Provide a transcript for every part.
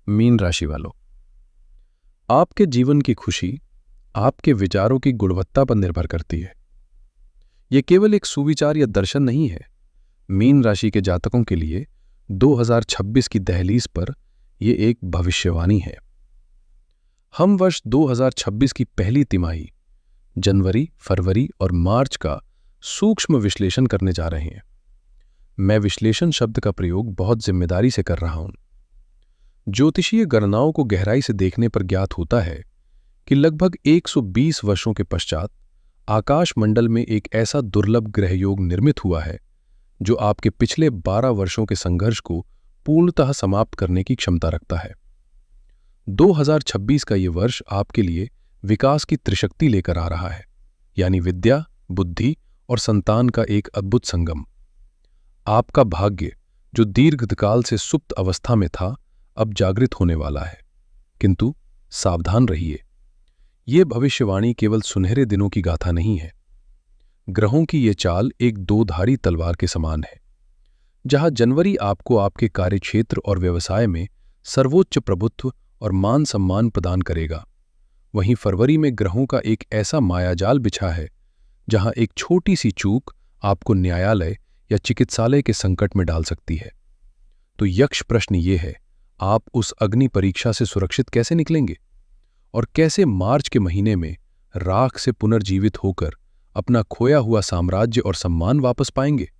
Mean राशि वालों, आपके जीवन की खुशी आपके विचारों की गुणवत्ता पर निर्भर करती है। यह केवल एक सुविचार या दर्शन नहीं है। मीन राशि के जातकों के लिए 2026 की दहलीज पर यह एक भविष्यवाणी है। हम वर्ष 2026 की पहली तिमाही जनवरी, फरवरी और मार्च का सूक्ष्म विश्लेषण करने जा रहे हैं। मैं विश्लेषण शब्द का प्रयोग बहुत जिम्मेदारी से कर रहा हूं। ज्योतिषीय गणनाओं को गहराई से देखने पर ज्ञात होता है कि लगभग 120 वर्षों के पश्चात आकाश मंडल में एक ऐसा दुर्लभ ग्रहयोग निर्मित हुआ है जो आपके पिछले 12 वर्षों के संघर्ष को पूर्णतः समाप्त करने की क्षमता रखता है। 2026 का ये वर्ष आपके लिए विकास की त्रिशक्ति लेकर आ रहा है, यानी विद्या, बुद्धि और संतान का एक अद्भुत संगम। आपका भाग्य जो दीर्घकाल से सुप्त अवस्था में था, अब जागृत होने वाला है। किंतु सावधान रहिए, ये भविष्यवाणी केवल सुनहरे दिनों की गाथा नहीं है। ग्रहों की ये चाल एक दोधारी तलवार के समान है। जहां जनवरी आपको आपके कार्यक्षेत्र और व्यवसाय में सर्वोच्च प्रभुत्व और मान सम्मान प्रदान करेगा, वहीं फरवरी में ग्रहों का एक ऐसा मायाजाल बिछा है जहां एक छोटी सी चूक आपको न्यायालय या चिकित्सालय के संकट में डाल सकती है। तो यक्ष प्रश्न ये है, आप उस अग्नि परीक्षा से सुरक्षित कैसे निकलेंगे और कैसे मार्च के महीने में राख से पुनर्जीवित होकर अपना खोया हुआ साम्राज्य और सम्मान वापस पाएंगे?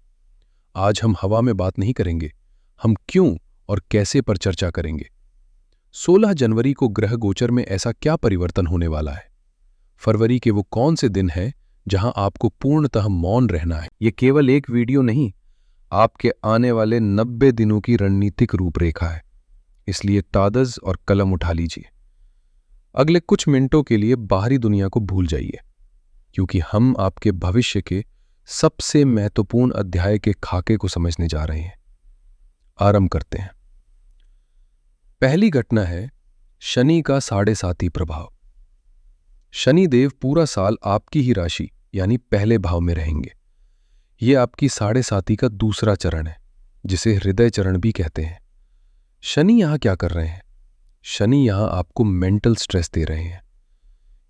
आज हम हवा में बात नहीं करेंगे, हम क्यों और कैसे पर चर्चा करेंगे। 16 जनवरी को ग्रह गोचर में ऐसा क्या परिवर्तन होने वाला है? फरवरी के वो कौन से दिन हैं जहां आपको पूर्णतः मौन रहना है? ये केवल एक वीडियो नहीं, आपके आने वाले 90 दिनों की रणनीतिक रूपरेखा है। इसलिए कागज और कलम उठा लीजिए। अगले कुछ मिनटों के लिए बाहरी दुनिया को भूल जाइए, क्योंकि हम आपके भविष्य के सबसे महत्वपूर्ण अध्याय के खाके को समझने जा रहे हैं। आरंभ करते हैं। पहली घटना है शनि का 7.5 प्रभाव। शनिदेव पूरा साल आपकी ही राशि यानी पहले भाव में रहेंगे। यह आपकी 7.5 का दूसरा चरण है, जिसे हृदय चरण भी कहते हैं। शनि यहां क्या कर रहे हैं? शनि यहां आपको मेंटल स्ट्रेस दे रहे हैं।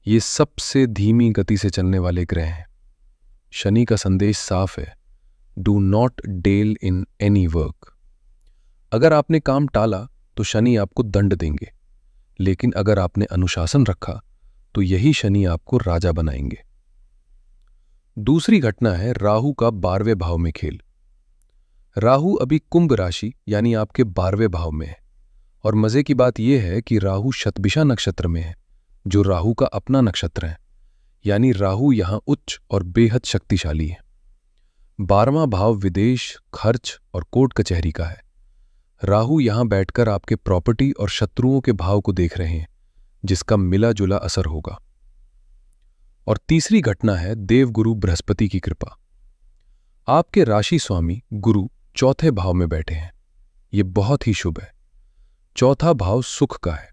ये सबसे धीमी गति से चलने वाले ग्रह हैं। शनि का संदेश साफ है, do not deal in any work. अगर आपने काम टाला तो शनि आपको दंड देंगे, लेकिन अगर आपने अनुशासन रखा तो यही शनि आपको राजा बनाएंगे। दूसरी घटना है राहु का 12वें भाव में खेल। राहु अभी कुंभ राशि यानी आपके 12वें भाव में है, और मजे की बात यह है कि राहु शतभिषा नक्षत्र में है, जो राहु का अपना नक्षत्र है, यानी राहु यहां उच्च और बेहद शक्तिशाली है। 12वां भाव विदेश, खर्च और कोर्ट कचहरी का है। राहु यहां बैठकर आपके प्रॉपर्टी और शत्रुओं के भाव को देख रहे हैं, जिसका मिला जुला असर होगा। और तीसरी घटना है देवगुरु बृहस्पति की कृपा। आपके राशि स्वामी गुरु चौथे भाव में बैठे हैं। यह बहुत ही शुभ है। चौथा भाव सुख का है।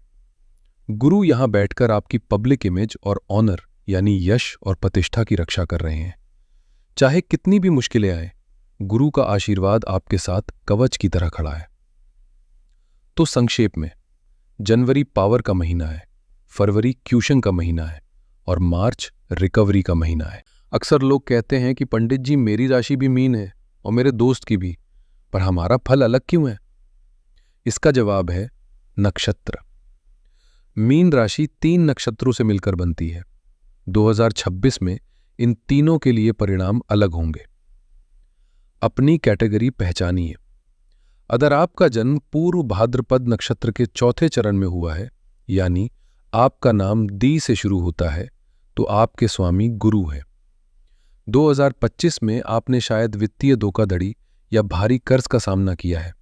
गुरु यहां बैठकर आपकी पब्लिक इमेज और ऑनर यानी यश और प्रतिष्ठा की रक्षा कर रहे हैं। चाहे कितनी भी मुश्किलें आए, गुरु का आशीर्वाद आपके साथ कवच की तरह खड़ा है। तो संक्षेप में, जनवरी पावर का महीना है, फरवरी क्यूशन का महीना है और मार्च रिकवरी का महीना है। अक्सर लोग कहते हैं कि पंडित जी, मेरी राशि भी मीन है और मेरे दोस्त की भी, पर हमारा फल अलग क्यों है? इसका जवाब है नक्षत्र। मीन राशि 3 नक्षत्रों से मिलकर बनती है। 2026 में इन तीनों के लिए परिणाम अलग होंगे। अपनी कैटेगरी पहचानिए। अगर आपका जन्म पूर्व भाद्रपद नक्षत्र के चौथे चरण में हुआ है, यानी आपका नाम दी से शुरू होता है, तो आपके स्वामी गुरु है। 2025 में आपने शायद वित्तीय धोखाधड़ी या भारी कर्ज का सामना किया है,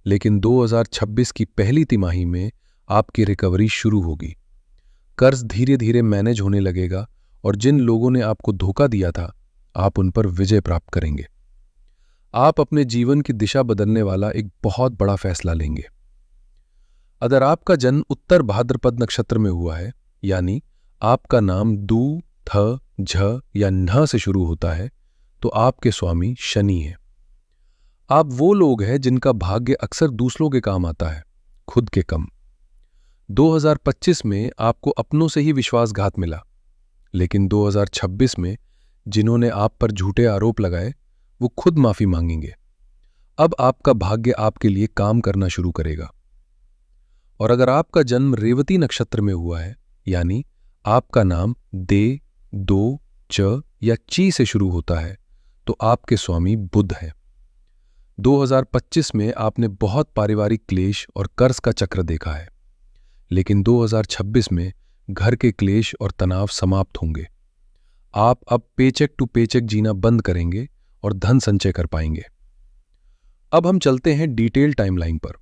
लेकिन 2026 की पहली तिमाही में आपकी रिकवरी शुरू होगी। कर्ज धीरे धीरे मैनेज होने लगेगा और जिन लोगों ने आपको धोखा दिया था, आप उन पर विजय प्राप्त करेंगे। आप अपने जीवन की दिशा बदलने वाला एक बहुत बड़ा फैसला लेंगे। अगर आपका जन्म उत्तर भाद्रपद नक्षत्र में हुआ है, यानी आपका नाम दू, थ, झ या न से शुरू होता है, तो आपके स्वामी शनि है। आप वो लोग हैं जिनका भाग्य अक्सर दूसरों के काम आता है, खुद के कम। 2025 में आपको अपनों से ही विश्वासघात मिला, लेकिन 2026 में जिन्होंने आप पर झूठे आरोप लगाए वो खुद माफी मांगेंगे। अब आपका भाग्य आपके लिए काम करना शुरू करेगा। और अगर आपका जन्म रेवती नक्षत्र में हुआ है, यानी आपका नाम दे, दो, च या ची से शुरू होता है, तो आपके स्वामी बुध हैं। 2025 में आपने बहुत पारिवारिक क्लेश और कर्ज का चक्र देखा है, लेकिन 2026 में घर के क्लेश और तनाव समाप्त होंगे। आप अब पेचेक टू पेचेक जीना बंद करेंगे और धन संचय कर पाएंगे। अब हम चलते हैं डिटेल टाइमलाइन पर।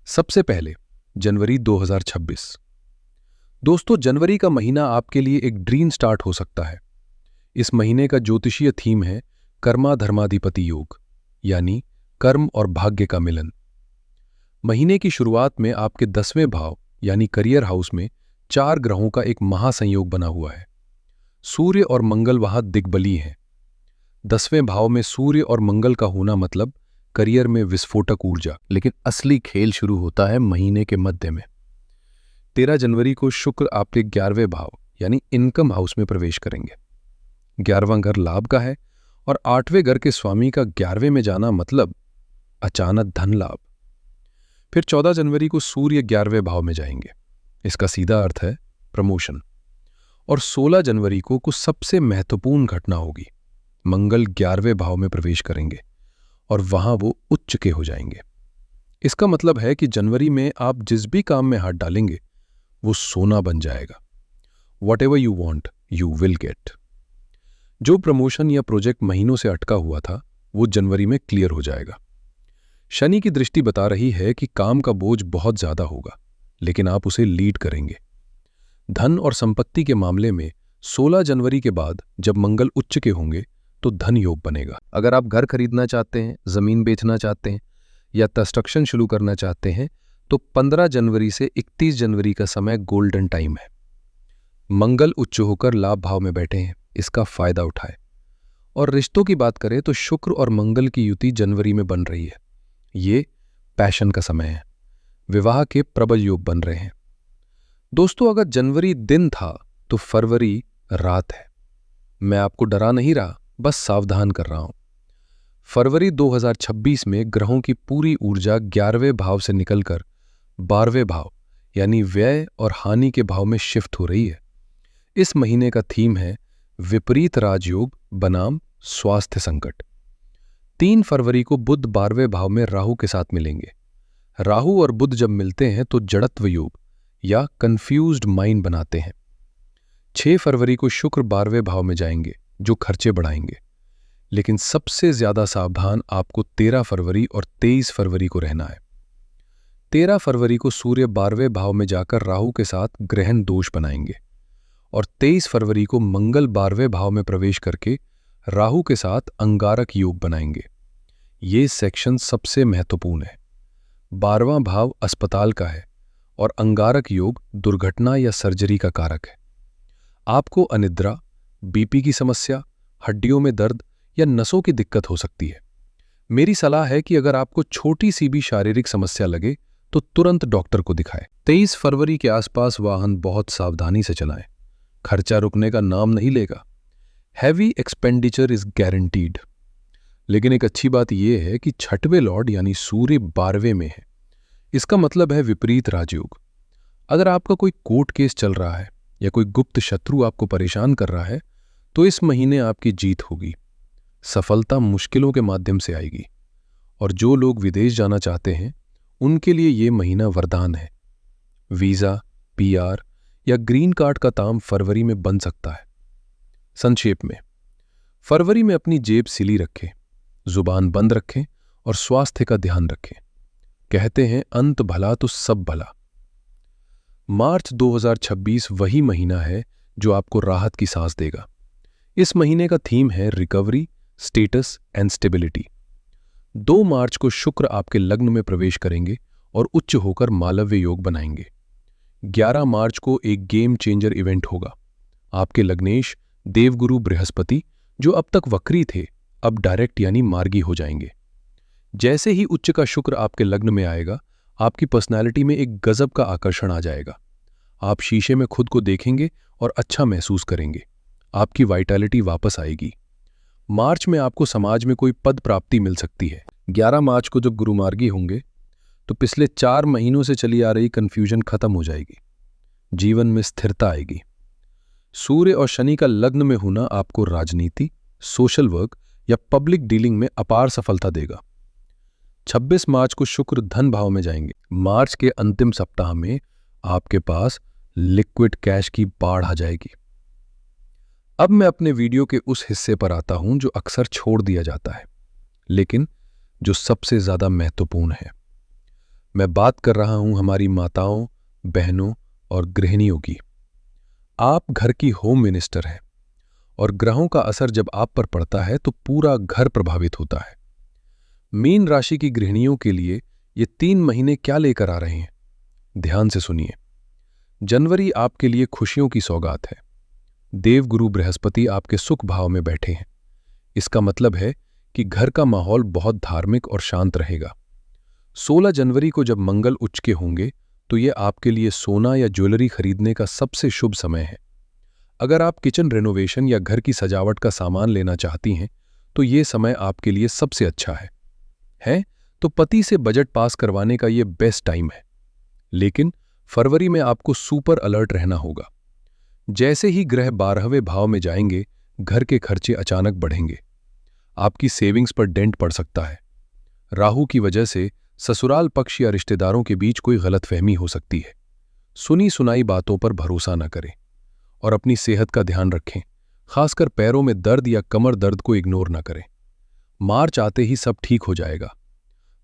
सबसे पहले जनवरी 2026। दोस्तों, जनवरी का महीना आपके लिए एक ड्रीम स्टार्ट हो सकता है। इस महीने का ज्योतिषीय थीम है कर्मा धर्माधिपति योग, यानी कर्म और भाग्य का मिलन। महीने की शुरुआत में आपके 10वें भाव यानी करियर हाउस में 4 ग्रहों का एक महासंयोग बना हुआ है। सूर्य और मंगल वहां दिग्बली हैं। 10वें भाव में सूर्य और मंगल का होना मतलब करियर में विस्फोटक ऊर्जा। लेकिन असली खेल शुरू होता है महीने के मध्य में। 13 जनवरी को शुक्र आपके 11वें भाव यानी इनकम हाउस में प्रवेश करेंगे। 11वां घर लाभ का है और 8वें घर के स्वामी का 11वें में जाना मतलब अचानक धन लाभ। फिर 14 जनवरी को सूर्य 11वें भाव में जाएंगे। इसका सीधा अर्थ है प्रमोशन। और 16 जनवरी को कुछ सबसे महत्वपूर्ण घटना होगी। मंगल 11वें भाव में प्रवेश करेंगे और वहां वो उच्च के हो जाएंगे। इसका मतलब है कि जनवरी में आप जिस भी काम में हाथ डालेंगे वो सोना बन जाएगा। Whatever you want, you will get। जो प्रमोशन या प्रोजेक्ट महीनों से अटका हुआ था वो जनवरी में क्लियर हो जाएगा। शनि की दृष्टि बता रही है कि काम का बोझ बहुत ज्यादा होगा, लेकिन आप उसे लीड करेंगे। धन और संपत्ति के मामले में 16 जनवरी के बाद जब मंगल उच्च के होंगे तो धन योग बनेगा। अगर आप घर खरीदना चाहते हैं, जमीन बेचना चाहते हैं या कंस्ट्रक्शन शुरू करना चाहते हैं तो 15 जनवरी से 31 जनवरी का समय गोल्डन टाइम है। मंगल उच्च होकर लाभ भाव में बैठे हैं, इसका फायदा उठाएं। और रिश्तों की बात करें तो शुक्र और मंगल की युति जनवरी में बन रही है। ये पैशन का समय है। विवाह के प्रबल योग बन रहे हैं। दोस्तों, अगर जनवरी दिन था तो फरवरी रात है। मैं आपको डरा नहीं रहा, बस सावधान कर रहा हूं। फरवरी 2026 में ग्रहों की पूरी ऊर्जा 11वें भाव से निकलकर 12वें भाव यानी व्यय और हानि के भाव में शिफ्ट हो रही है। इस महीने का थीम है विपरीत राजयोग बनाम स्वास्थ्य संकट। 3 फरवरी को बुध 12वें भाव में राहु के साथ मिलेंगे। राहु और बुध जब मिलते हैं तो जड़त्व योग या कंफ्यूज्ड माइंड बनाते हैं। 6 फरवरी को शुक्र 12वें भाव में जाएंगे जो खर्चे बढ़ाएंगे। लेकिन सबसे ज्यादा सावधान आपको 13 फरवरी और 23 फरवरी को रहना है। 13 फरवरी को सूर्य 12वें भाव में जाकर राहु के साथ ग्रहण दोष बनाएंगे और 23 फरवरी को मंगल 12वें भाव में प्रवेश करके राहु के साथ अंगारक योग बनाएंगे। ये सेक्शन सबसे महत्वपूर्ण है। 12वां भाव अस्पताल का है और अंगारक योग दुर्घटना या सर्जरी का कारक है। आपको अनिद्रा, बीपी की समस्या, हड्डियों में दर्द या नसों की दिक्कत हो सकती है। मेरी सलाह है कि अगर आपको छोटी सी भी शारीरिक समस्या लगे तो तुरंत डॉक्टर को दिखाएं। 23 फरवरी के आसपास वाहन बहुत सावधानी से चलाएं। खर्चा रुकने का नाम नहीं लेगा। Heavy expenditure is guaranteed. लेकिन एक अच्छी बात यह है कि 6वें लॉर्ड यानी सूर्य 12वें में है। इसका मतलब है विपरीत राजयोग। अगर आपका कोई कोर्ट केस चल रहा है या कोई गुप्त शत्रु आपको परेशान कर रहा है तो इस महीने आपकी जीत होगी। सफलता मुश्किलों के माध्यम से आएगी। और जो लोग विदेश जाना चाहते हैं उनके लिए ये महीना वरदान है। वीजा, पीआर या ग्रीन कार्ड का ताम फरवरी में बन सकता है। संक्षेप में, फरवरी में अपनी जेब सिली रखें, जुबान बंद रखें और स्वास्थ्य का ध्यान रखें। कहते हैं अंत भला तो सब भला। मार्च 2026 वही महीना है जो आपको राहत की सांस देगा। इस महीने का थीम है रिकवरी, स्टेटस एंड स्टेबिलिटी। 2 मार्च को शुक्र आपके लग्न में प्रवेश करेंगे और उच्च होकर मालव्य योग बनाएंगे। 11 मार्च को एक गेम चेंजर इवेंट होगा। आपके लग्नेश देवगुरु बृहस्पति, जो अब तक वक्री थे, अब डायरेक्ट यानी मार्गी हो जाएंगे। जैसे ही उच्च का शुक्र आपके लग्न में आएगा, आपकी पर्सनैलिटी में एक गजब का आकर्षण आ जाएगा। आप शीशे में खुद को देखेंगे और अच्छा महसूस करेंगे। आपकी वाइटैलिटी वापस आएगी। मार्च में आपको समाज में कोई पद प्राप्ति मिल सकती है। 11 मार्च को जब गुरुमार्गी होंगे तो पिछले 4 महीनों से चली आ रही कंफ्यूजन खत्म हो जाएगी। जीवन में स्थिरता आएगी। सूर्य और शनि का लग्न में होना आपको राजनीति, सोशल वर्क या पब्लिक डीलिंग में अपार सफलता देगा। 26 मार्च को शुक्र धन भाव में जाएंगे। मार्च के अंतिम सप्ताह में आपके पास लिक्विड कैश की बाढ़ आ जाएगी। अब मैं अपने वीडियो के उस हिस्से पर आता हूं जो अक्सर छोड़ दिया जाता है, लेकिन जो सबसे ज्यादा महत्वपूर्ण है। मैं बात कर रहा हूं हमारी माताओं, बहनों और गृहिणियों की। आप घर की होम मिनिस्टर हैं और ग्रहों का असर जब आप पर पड़ता है तो पूरा घर प्रभावित होता है। मीन राशि की गृहिणियों के लिए ये 3 महीने क्या लेकर आ रहे हैं, ध्यान से सुनिए। जनवरी आपके लिए खुशियों की सौगात है। देवगुरु बृहस्पति आपके सुख भाव में बैठे हैं। इसका मतलब है कि घर का माहौल बहुत धार्मिक और शांत रहेगा। 16 जनवरी को जब मंगल उच्च के होंगे तो यह आपके लिए सोना या ज्वेलरी खरीदने का सबसे शुभ समय है। अगर आप किचन रेनोवेशन या घर की सजावट का सामान लेना चाहती हैं तो यह समय आपके लिए सबसे अच्छा है तो पति से बजट पास करवाने का यह बेस्ट टाइम है। लेकिन फरवरी में आपको सुपर अलर्ट रहना होगा। जैसे ही ग्रह 12वें भाव में जाएंगे, घर के खर्चे अचानक बढ़ेंगे। आपकी सेविंग्स पर डेंट पड़ सकता है। राहु की वजह से ससुराल पक्ष या रिश्तेदारों के बीच कोई गलतफहमी हो सकती है। सुनी सुनाई बातों पर भरोसा न करें और अपनी सेहत का ध्यान रखें, खासकर पैरों में दर्द या कमर दर्द को इग्नोर न करें। मार्च आते ही सब ठीक हो जाएगा।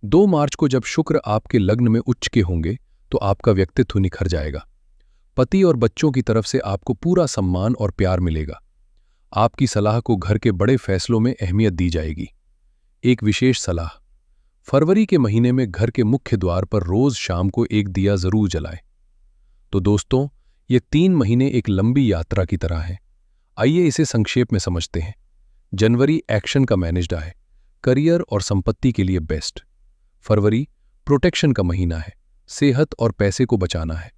2 मार्च को जब शुक्र आपके लग्न में उच्च के होंगे तो आपका व्यक्तित्व निखर जाएगा। पति और बच्चों की तरफ से आपको पूरा सम्मान और प्यार मिलेगा। आपकी सलाह को घर के बड़े फैसलों में अहमियत दी जाएगी। एक विशेष सलाह, फरवरी के महीने में घर के मुख्य द्वार पर रोज शाम को एक दिया जरूर जलाएं। तो दोस्तों, ये 3 महीने एक लंबी यात्रा की तरह हैं। आइए इसे संक्षेप में समझते हैं। जनवरी एक्शन का मैनेजर है, करियर और संपत्ति के लिए बेस्ट। फरवरी प्रोटेक्शन का महीना है, सेहत और पैसे को बचाना है।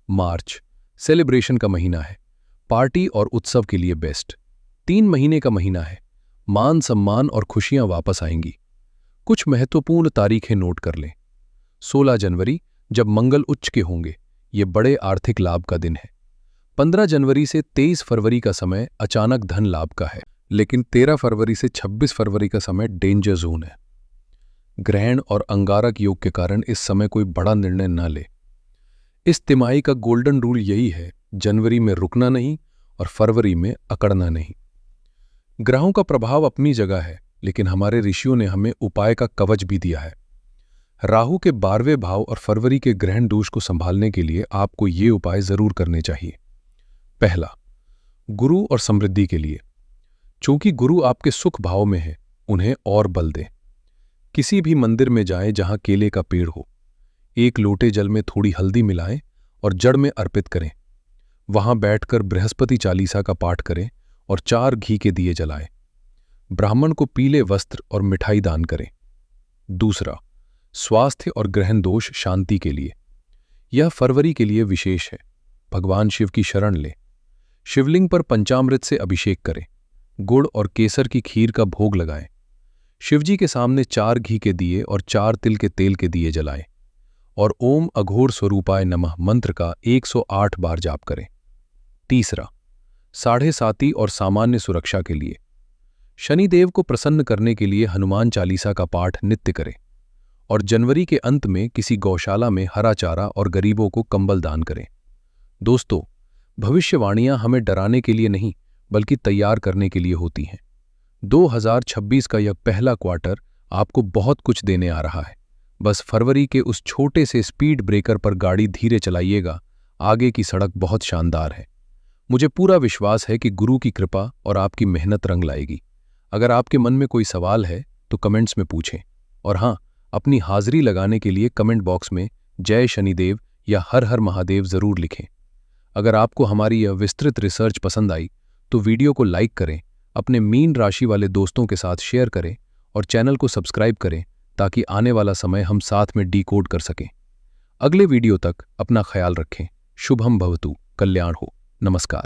मार्च सेलिब्रेशन का महीना है, पार्टी और उत्सव के लिए बेस्ट। 3 महीने का महीना है, मान सम्मान और खुशियां वापस आएंगी। कुछ महत्वपूर्ण तारीखें नोट कर लें। 16 जनवरी जब मंगल उच्च के होंगे, ये बड़े आर्थिक लाभ का दिन है। 15 जनवरी से 23 फरवरी का समय अचानक धन लाभ का है, लेकिन 13 फरवरी से 26 फरवरी का समय डेंजर जोन है। ग्रहण और अंगारक योग के कारण इस समय कोई बड़ा निर्णय न ले। इस तिमाही का गोल्डन रूल यही है, जनवरी में रुकना नहीं और फरवरी में अकड़ना नहीं। ग्रहों का प्रभाव अपनी जगह है, लेकिन हमारे ऋषियों ने हमें उपाय का कवच भी दिया है। राहु के 12वें भाव और फरवरी के ग्रहण दोष को संभालने के लिए आपको ये उपाय जरूर करने चाहिए। पहला, गुरु और समृद्धि के लिए। चूंकि गुरु आपके सुख भाव में है, उन्हें और बल दें। किसी भी मंदिर में जाएं जहां केले का पेड़ हो। 1 लोटे जल में थोड़ी हल्दी मिलाएं और जड़ में अर्पित करें। वहां बैठकर बृहस्पति चालीसा का पाठ करें और 4 घी के दिए जलाएं। ब्राह्मण को पीले वस्त्र और मिठाई दान करें। दूसरा, स्वास्थ्य और ग्रहण दोष शांति के लिए। यह फरवरी के लिए विशेष है। भगवान शिव की शरण लें। शिवलिंग पर पंचामृत से अभिषेक करें। गुड़ और केसर की खीर का भोग लगाएं। शिवजी के सामने 4 घी के दिए और 4 तिल के तेल के दिए जलाएं और ओम अघोर स्वरूपाय नमः मंत्र का 108 बार जाप करें। तीसरा, 7.5 और सामान्य सुरक्षा के लिए। शनिदेव को प्रसन्न करने के लिए हनुमान चालीसा का पाठ नित्य करें और जनवरी के अंत में किसी गौशाला में हरा चारा और गरीबों को कंबल दान करें। दोस्तों, भविष्यवाणियां हमें डराने के लिए नहीं बल्कि तैयार करने के लिए होती हैं। 2026 का यह पहला क्वार्टर आपको बहुत कुछ देने आ रहा है। बस फरवरी के उस छोटे से स्पीड ब्रेकर पर गाड़ी धीरे चलाइएगा, आगे की सड़क बहुत शानदार है। मुझे पूरा विश्वास है कि गुरु की कृपा और आपकी मेहनत रंग लाएगी। अगर आपके मन में कोई सवाल है तो कमेंट्स में पूछें, और हाँ, अपनी हाजिरी लगाने के लिए कमेंट बॉक्स में जय शनिदेव या हर हर महादेव जरूर लिखें। अगर आपको हमारी यह विस्तृत रिसर्च पसंद आई तो वीडियो को लाइक करें, अपने मीन राशि वाले दोस्तों के साथ शेयर करें और चैनल को सब्सक्राइब करें ताकि आने वाला समय हम साथ में डीकोड कर सकें। अगले वीडियो तक अपना ख्याल रखें। शुभम भवतु, कल्याण हो। नमस्कार।